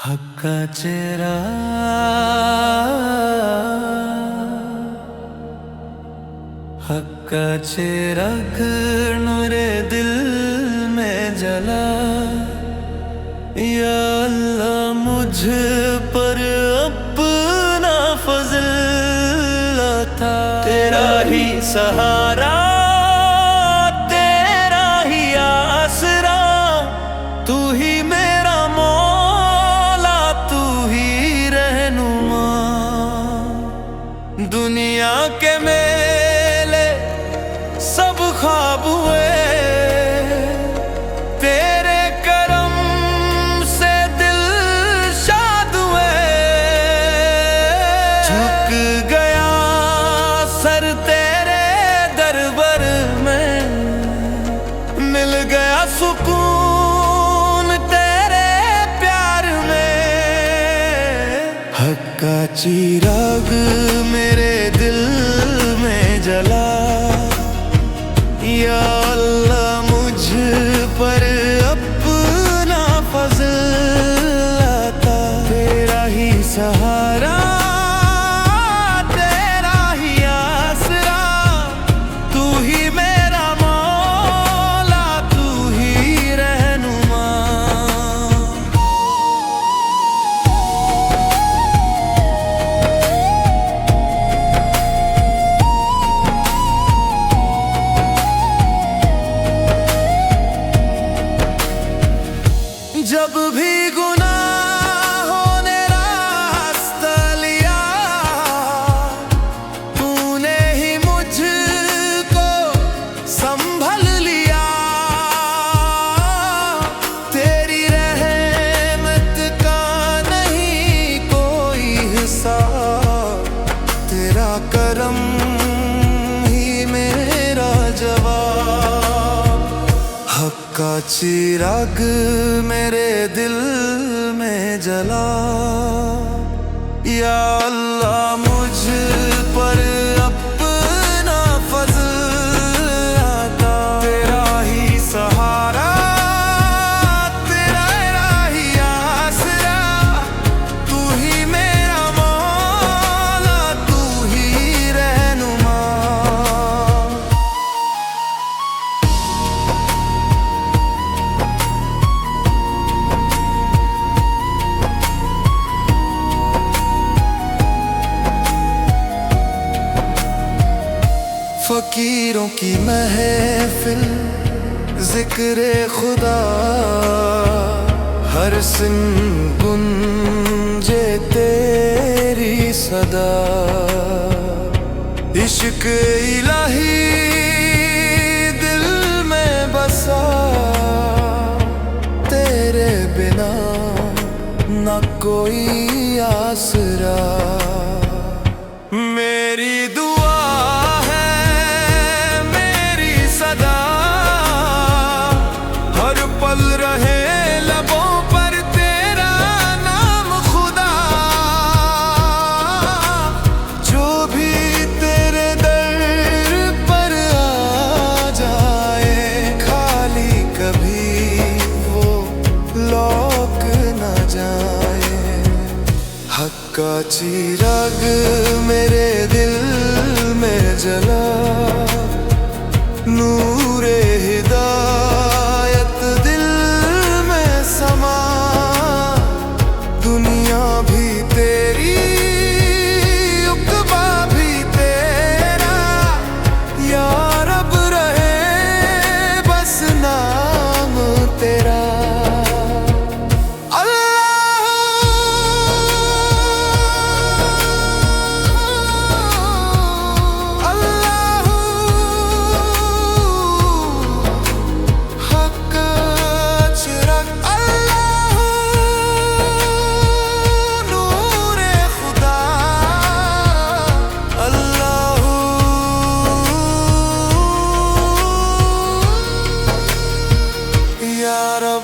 हक्काचेरा हक्काचेरा नूरे दिल में जला। या अल्लाह मुझ पर अपना फजल था, तेरा ही सहारा तेरा ही आसरा, तू ही मेरा मौला तू ही रहनुमा। दुनिया के मेले सब ख्वाब हुए, तेरे करम से दिल शाद हुए। झुक गया सर तेरे दरबार में, मिल गया सुकून तेरे प्यार में। हक का चिराग मेरे दिल में जला। या अल्लाह मुझ पर अपना फजल आता, तेरा ही सहारा तेरा ही आसरा, तू ही मेरा मौला तू ही रहनुमा। जब भी गुनाहों ने रास्ता लिया, तूने ही मुझको संभल लिया। तेरी रहमत का नहीं कोई हिसाब, तेरा करम ही मेरा जवाब। हक का चिराग मेरे दिल में जला। या अल्लाह मुझ पर अपना फजल आता, तेरा ही सहारा तेरा ही आसरा, तू ही मेरा मौला तू ही रहनुमा। फकीरों की महफिल जिक्रे खुदा, हर सिन गुंजे तेरी सदा। इश्क इलाही दिल में बसा, तेरे बिना न कोई आसरा। मेरी दुआ हर पल रहे लबों पर तेरा नाम खुदा। जो भी तेरे दर पर आ जाए, खाली कभी वो लौट न जाए। हक का चिराग मेरे दिल में जला। नूरे हिदायत दिल में समा, दुनिया भी तेरी उक़बा भी तेरा। या रब रहे बस नाम तेरा। या रब